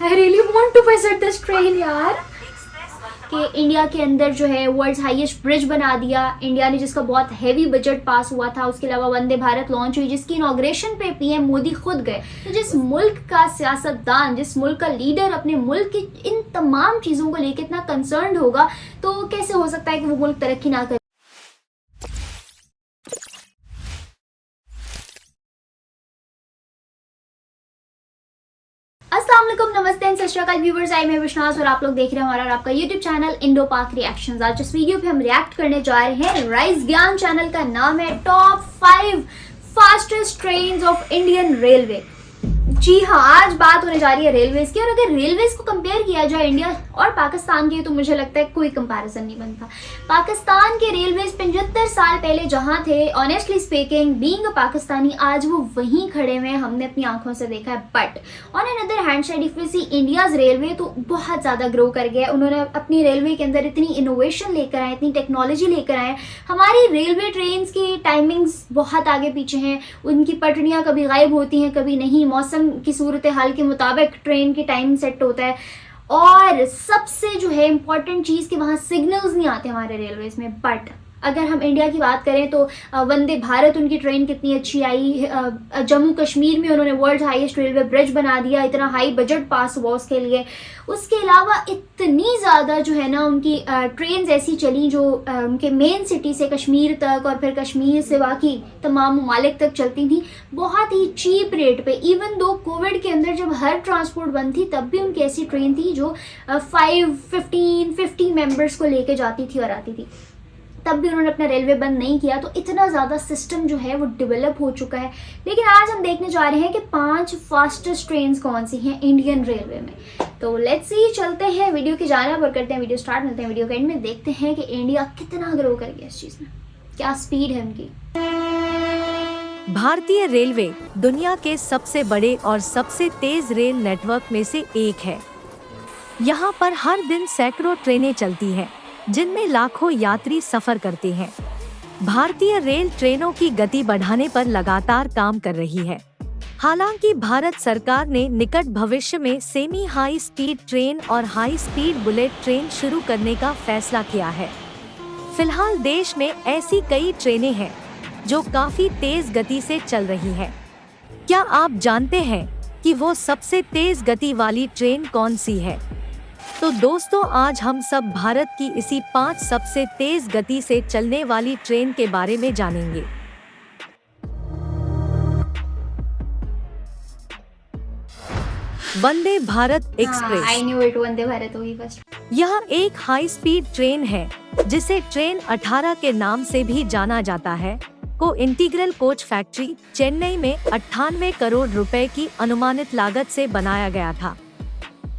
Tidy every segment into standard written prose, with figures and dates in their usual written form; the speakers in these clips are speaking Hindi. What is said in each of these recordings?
I really want to visit this train यार। कि इंडिया के अंदर जो है वर्ल्ड हाईएस्ट ब्रिज बना दिया इंडिया ने, जिसका बहुत हैवी बजट पास हुआ था। उसके अलावा वंदे भारत लॉन्च हुई, जिसकी इनॉग्रेशन पे पीएम मोदी खुद गए। तो जिस मुल्क का सियासतदान, जिस मुल्क का लीडर अपने मुल्क की इन तमाम चीज़ों को लेकर इतना कंसर्न होगा, तो कैसे हो सकता है कि वो मुल्क तरक्की ना करे। अस्सलाम वालेकुम, नमस्ते एंड सत श्री अकाल व्यूअर्स, आई मैं विश्वास और आप लोग देख रहे हैं हमारा और आपका यूट्यूब चैनल इंडो पाक रिएक्शंस। आज इस वीडियो पे हम रिएक्ट करने जा रहे हैं राइस ज्ञान चैनल का नाम है top 5 fastest trains of Indian railway. जी हाँ, आज बात होने जा रही है रेलवेज की। और अगर रेलवेज को कंपेयर किया जाए इंडिया और पाकिस्तान के, तो मुझे लगता है कोई कंपैरिजन नहीं बनता। पाकिस्तान के रेलवेज 75 साल पहले जहां थे, honestly speaking, being a Pakistani, आज वो वहीं खड़े हुए हैं, हमने अपनी आंखों से देखा है। But on an other hand side if we see India's railway, तो बहुत ज़्यादा ग्रो कर गया। उन्होंने अपनी रेलवे के अंदर इतनी इनोवेशन लेकर आए, इतनी टेक्नोलॉजी लेकर आए। हमारी रेलवे ट्रेन की टाइमिंग्स बहुत आगे पीछे हैं, उनकी पटरियाँ कभी गायब होती हैं, कभी नहीं। मौसम की सूरत हाल के मुताबिक ट्रेन की टाइम सेट होता है। और सबसे जो है इम्पॉर्टेंट चीज़ कि वहाँ सिग्नल्स नहीं आते हमारे रेलवेज में। बट अगर हम इंडिया की बात करें तो वंदे भारत, उनकी ट्रेन कितनी अच्छी आई। जम्मू कश्मीर में उन्होंने वर्ल्ड हाईएस्ट रेलवे ब्रिज बना दिया, इतना हाई बजट पास हुआ उसके लिए। उसके अलावा इतनी ज़्यादा जो है ना उनकी ट्रेन्स ऐसी चली जो उनके मेन सिटी से कश्मीर तक और फिर कश्मीर से बाकी तमाम ममालिक तक चलती थी, बहुत ही चीप रेट पे। इवन दो कोविड के अंदर जब हर ट्रांसपोर्ट बंद थी, तब भी उनकी ऐसी ट्रेन थी जो 50 मेंबर्स को लेके जाती थी और आती थी। तब भी उन्होंने अपना रेलवे बंद नहीं किया। तो इतना ज़्यादा सिस्टम जो है वो डेवलप हो चुका है। लेकिन आज हम देखने जा रहे हैं कि 5 फास्टेस्ट ट्रेन्स कौन सी हैं इंडियन रेलवे में। तो लेट्स सी, चलते हैं वीडियो की जानिब और करते हैं वीडियो स्टार्ट। मिलते हैं वीडियो के एंड में, देखते हैं कि इंडिया कितना ग्रो कर गया इस चीज़ में, क्या स्पीड है उनकी। भारतीय रेलवे दुनिया के सबसे बड़े और सबसे तेज रेल नेटवर्क में से एक है। यहाँ पर हर दिन सैकड़ों ट्रेनें चलती हैं, जिनमें लाखों यात्री सफर करते हैं। भारतीय रेल ट्रेनों की गति बढ़ाने पर लगातार काम कर रही है। हालांकि भारत सरकार ने निकट भविष्य में सेमी हाई स्पीड ट्रेन और हाई स्पीड बुलेट ट्रेन शुरू करने का फैसला किया है। फिलहाल देश में ऐसी कई ट्रेनें हैं जो काफी तेज गति से चल रही है। क्या आप जानते हैं कि वो सबसे तेज गति वाली ट्रेन कौन सी है? तो दोस्तों, आज हम सब भारत की इसी 5 सबसे तेज गति से चलने वाली ट्रेन के बारे में जानेंगे। Vande Bharat express. I knew it, Vande Bharat होगी फर्स्ट। यह एक हाई स्पीड ट्रेन है जिसे ट्रेन 18 के नाम से भी जाना जाता है। को इंटीग्रल कोच फैक्ट्री चेन्नई में 98 करोड़ रुपए की अनुमानित लागत से बनाया गया था।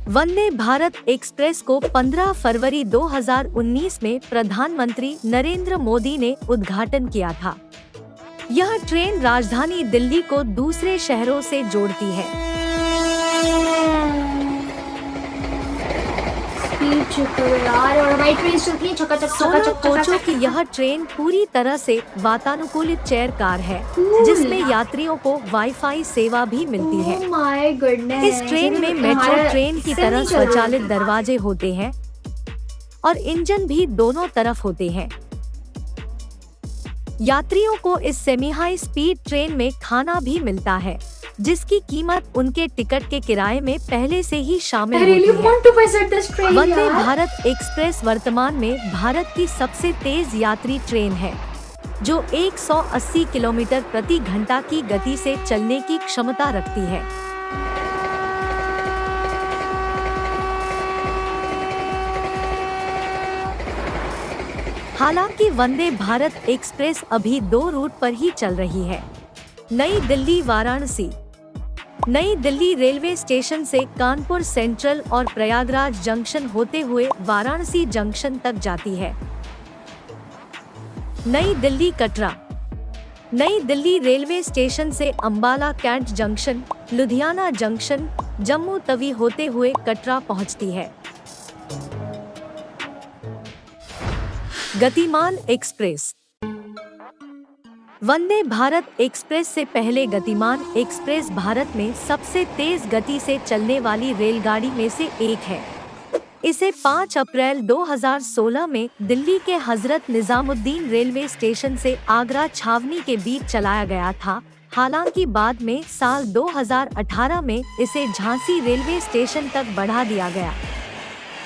वंदे भारत एक्सप्रेस को 15 फरवरी 2019 में प्रधानमंत्री नरेंद्र मोदी ने उद्घाटन किया था। यह ट्रेन राजधानी दिल्ली को दूसरे शहरों से जोड़ती है। और हमारी ट्रेन चलती है चकाचक सोलह कोचों की यह ट्रेन पूरी तरह से वातानुकूलित चेयर कार है, जिसमें यात्रियों को वाईफाई सेवा भी मिलती है। Oh my goodness, इस ट्रेन में मेट्रो ट्रेन की तरह स्वचालित दरवाजे होते हैं और इंजन भी दोनों तरफ होते हैं। यात्रियों को इस सेमी हाई स्पीड ट्रेन में खाना भी मिलता है, जिसकी कीमत उनके टिकट के किराए में पहले से ही शामिल होती है। वंदे भारत एक्सप्रेस वर्तमान में भारत की सबसे तेज यात्री ट्रेन है, जो 180 किलोमीटर प्रति घंटा की गति से चलने की क्षमता रखती है। हालांकि वंदे भारत एक्सप्रेस अभी 2 रूट पर ही चल रही है। नई दिल्ली वाराणसी। नई दिल्ली रेलवे स्टेशन से कानपुर सेंट्रल और प्रयागराज जंक्शन होते हुए वाराणसी जंक्शन तक जाती है। नई दिल्ली कटरा। नई दिल्ली रेलवे स्टेशन से Ambala cantt junction, Ludhiana junction, Jammu Tawi होते हुए कटरा पहुंचती है। गतिमान एक्सप्रेस। वंदे भारत एक्सप्रेस से पहले गतिमान एक्सप्रेस भारत में सबसे तेज गति से चलने वाली रेलगाड़ी में से एक है। इसे 5 अप्रैल 2016 में दिल्ली के हजरत निजामुद्दीन रेलवे स्टेशन से आगरा छावनी के बीच चलाया गया था। हालांकि बाद में साल 2018 में इसे झांसी रेलवे स्टेशन तक बढ़ा दिया गया।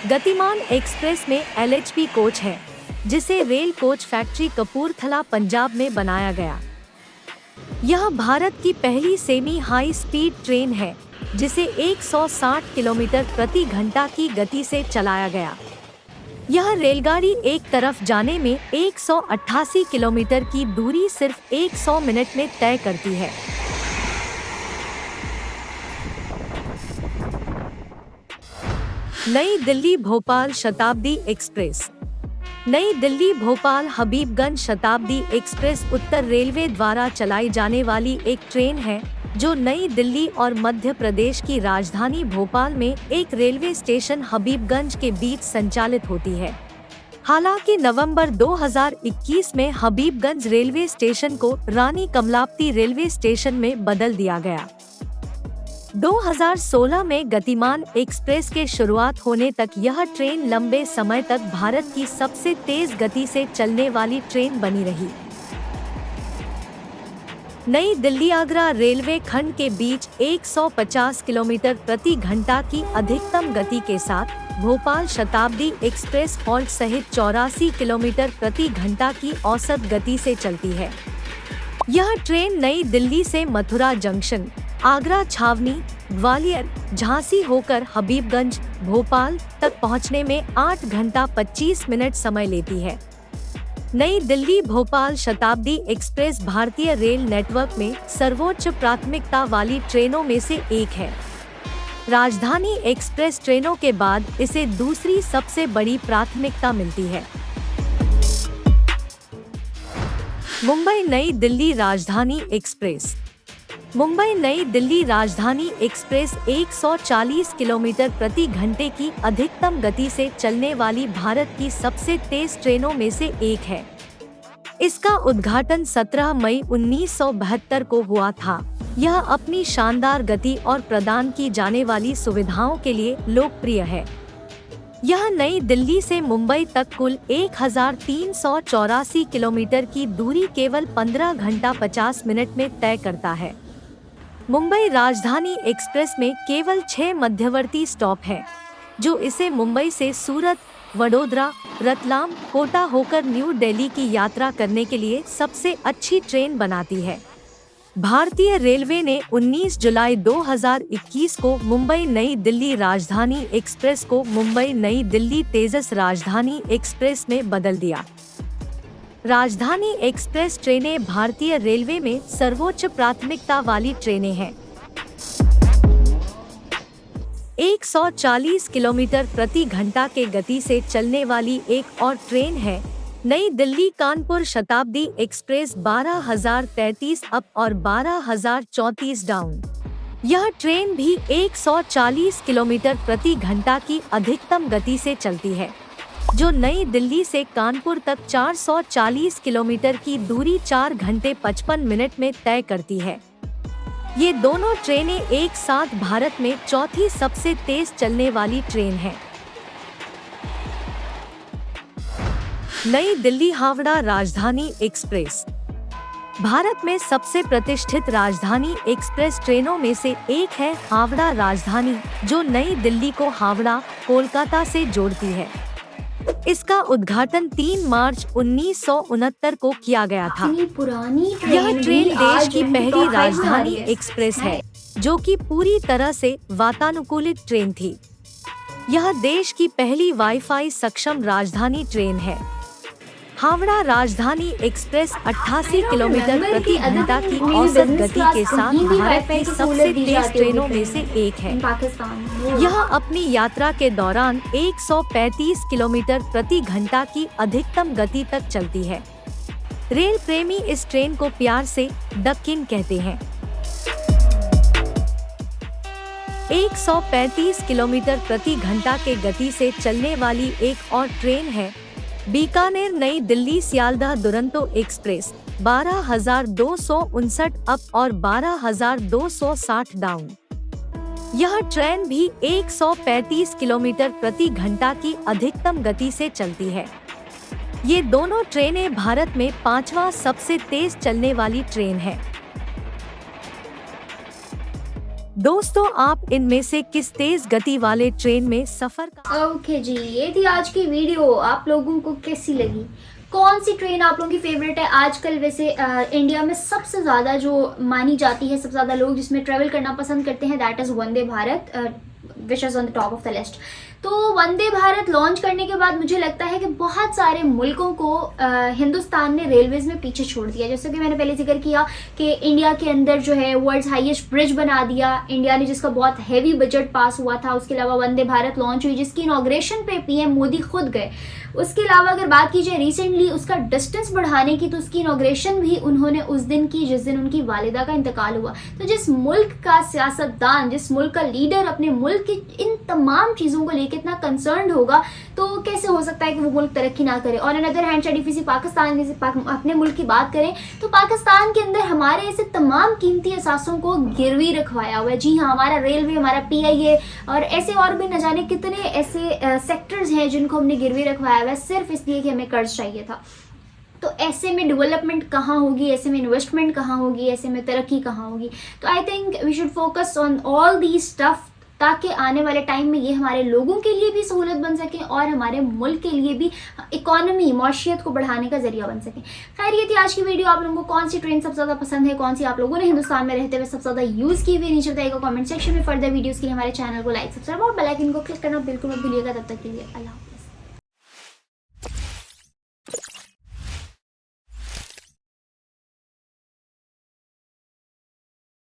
गतिमान एक्सप्रेस में LHP कोच है, जिसे rail coach factory Kapurthala Punjab में बनाया गया। यह भारत की पहली सेमी हाई स्पीड ट्रेन है, जिसे 160 किलोमीटर प्रति घंटा की गति से चलाया गया। यह रेलगाड़ी एक तरफ जाने में 188 किलोमीटर की दूरी सिर्फ 100 मिनट में तय करती है। नई दिल्ली भोपाल शताब्दी एक्सप्रेस। नई दिल्ली भोपाल हबीबगंज शताब्दी एक्सप्रेस उत्तर रेलवे द्वारा चलाई जाने वाली एक ट्रेन है, जो नई दिल्ली और मध्य प्रदेश की राजधानी भोपाल में एक रेलवे स्टेशन हबीबगंज के बीच संचालित होती है। हालांकि नवंबर 2021 में हबीबगंज रेलवे स्टेशन को रानी कमलापति रेलवे स्टेशन में बदल दिया गया। 2016 में गतिमान एक्सप्रेस के शुरुआत होने तक यह ट्रेन लंबे समय तक भारत की सबसे तेज गति से चलने वाली ट्रेन बनी रही। नई दिल्ली आगरा रेलवे खंड के बीच 150 किलोमीटर प्रति घंटा की अधिकतम गति के साथ भोपाल शताब्दी एक्सप्रेस हॉल्ट सहित 84 किलोमीटर प्रति घंटा की औसत गति से चलती है। यह ट्रेन नई दिल्ली से मथुरा जंक्शन, आगरा छावनी, ग्वालियर, झांसी होकर हबीबगंज, भोपाल तक पहुंचने में 8 घंटा 25 मिनट समय लेती है। नई दिल्ली भोपाल शताब्दी एक्सप्रेस भारतीय रेल नेटवर्क में सर्वोच्च प्राथमिकता वाली ट्रेनों में से एक है। राजधानी एक्सप्रेस ट्रेनों के बाद इसे दूसरी सबसे बड़ी प्राथमिकता मिलती है। मुंबई नई दिल्ली राजधानी एक्सप्रेस। मुंबई नई दिल्ली राजधानी एक्सप्रेस 140 किलोमीटर प्रति घंटे की अधिकतम गति से चलने वाली भारत की सबसे तेज ट्रेनों में से एक है। इसका उद्घाटन 17 मई 1972 को हुआ था। यह अपनी शानदार गति और प्रदान की जाने वाली सुविधाओं के लिए लोकप्रिय है। यह नई दिल्ली से मुंबई तक कुल 1384 किलोमीटर की दूरी केवल 15 घंटा 50 मिनट में तय करता है। मुंबई राजधानी एक्सप्रेस में केवल 6 मध्यवर्ती स्टॉप हैं, जो इसे मुंबई से सूरत, वडोदरा, रतलाम, कोटा होकर न्यू दिल्ली की यात्रा करने के लिए सबसे अच्छी ट्रेन बनाती है। भारतीय रेलवे ने 19 जुलाई 2021 को मुंबई नई दिल्ली राजधानी एक्सप्रेस को मुंबई नई दिल्ली तेजस राजधानी एक्सप्रेस में बदल दिया। राजधानी एक्सप्रेस ट्रेनें भारतीय रेलवे में सर्वोच्च प्राथमिकता वाली ट्रेनें हैं। 140 किलोमीटर प्रति घंटा के गति से चलने वाली एक और ट्रेन है नई दिल्ली कानपुर शताब्दी एक्सप्रेस 12,033 अप और 12,034 डाउन। यह ट्रेन भी 140 किलोमीटर प्रति घंटा की अधिकतम गति से चलती है, जो नई दिल्ली से कानपुर तक 440 किलोमीटर की दूरी 4 घंटे 55 मिनट में तय करती है। ये दोनों ट्रेनें एक साथ भारत में चौथी सबसे तेज चलने वाली ट्रेन है। नई दिल्ली हावड़ा राजधानी एक्सप्रेस। भारत में सबसे प्रतिष्ठित राजधानी एक्सप्रेस ट्रेनों में से एक है हावड़ा राजधानी, जो नई दिल्ली को हावड़ा, कोलकाता से जोड़ती है। इसका उद्घाटन 3 मार्च 1969 को किया गया था। यह ट्रेन देश की पहली राजधानी एक्सप्रेस है, जो कि पूरी तरह से वातानुकूलित ट्रेन थी। यह देश की पहली वाईफाई सक्षम राजधानी ट्रेन है। हावड़ा राजधानी एक्सप्रेस 88 किलोमीटर प्रति घंटा की औसत गति के साथ भारत की सबसे तेज ट्रेनों में से एक है। यह अपनी यात्रा के दौरान 135 किलोमीटर प्रति घंटा की अधिकतम गति तक चलती है। रेल प्रेमी इस ट्रेन को प्यार से द किंग कहते हैं। 135 किलोमीटर प्रति घंटा के गति से चलने वाली एक और ट्रेन है बीकानेर नई दिल्ली सियालदह दुरंतो एक्सप्रेस 12,259 अप और 12,260 डाउन। यह ट्रेन भी 135 किलोमीटर प्रति घंटा की अधिकतम गति से चलती है। ये दोनों ट्रेनें भारत में 5वां सबसे तेज चलने वाली ट्रेन है। दोस्तों, आप इनमें से किस तेज गति वाले ट्रेन में सफर का ओके जी, ये थी आज की वीडियो। आप लोगों को कैसी लगी? कौन सी ट्रेन आप लोगों की फेवरेट है? आजकल वैसे इंडिया में सबसे ज़्यादा जो मानी जाती है, सबसे ज़्यादा लोग जिसमें ट्रैवल करना पसंद करते हैं, that is Vande Bharat, which is on the top of the list. तो वंदे भारत लॉन्च करने के बाद मुझे लगता है कि बहुत सारे मुल्कों को हिंदुस्तान ने रेलवेज में पीछे छोड़ दिया। जैसे कि मैंने पहले जिक्र किया कि इंडिया के अंदर जो है वर्ल्ड्स हाईएस्ट ब्रिज बना दिया इंडिया ने, जिसका बहुत हैवी बजट पास हुआ था। उसके अलावा वंदे भारत लॉन्च हुई, जिसकी इनॉग्रेशन पे पीएम मोदी खुद गए। उसके अलावा अगर बात की जाए रिसेंटली उसका डिस्टेंस बढ़ाने की, तो उसकी इनॉग्रेशन भी उन्होंने उस दिन की जिस दिन उनकी वालिदा का इंतकाल हुआ। तो जिस मुल्क का सियासतदान, जिस मुल्क का लीडर अपने मुल्क की इन तमाम चीज़ों को लेकर इतना कंसर्न होगा, तो कैसे हो सकता है कि वो मुल्क तरक्की ना करे। और अनदर हैंड शरीफी पाकिस्तान अपने मुल्क की बात करें तो पाकिस्तान के अंदर हमारे ऐसे तमाम कीमती असासों को गिरवी रखवाया हुआ है। जी हाँ, हमारा रेलवे, हमारा PIA और ऐसे और भी न जाने कितने ऐसे सेक्टर्स हैं जिनको हमने गिरवी रखवाया हुआ है सिर्फ इसलिए कि हमें कर्ज चाहिए था। तो ऐसे में डेवलपमेंट कहाँ होगी, ऐसे में इन्वेस्टमेंट कहाँ होगी, ऐसे में तरक्की कहाँ होगी? तो I think we should focus on all the stuff, ताकि आने वाले टाइम में ये हमारे लोगों के लिए भी सहूलत बन सके और हमारे मुल्क के लिए भी इकोनॉमी, मौशियत को बढ़ाने का जरिया बन सके। खैर, ये थी आज की वीडियो। आप लोगों को कौन सी ट्रेन सबसे ज़्यादा पसंद है, कौन सी आप लोगों ने हिंदुस्तान में रहते हुए सबसे ज़्यादा यूज़ की हुई, नीचे बताइएगा कमेंट सेक्शन में। फर्दर वीडियोज़ के लिए हमारे चैनल को लाइक, सब्सक्राइब और बेल आइकन को क्लिक करना बिल्कुल मत भूलिएगा। तब तक के लिए अल्लाह।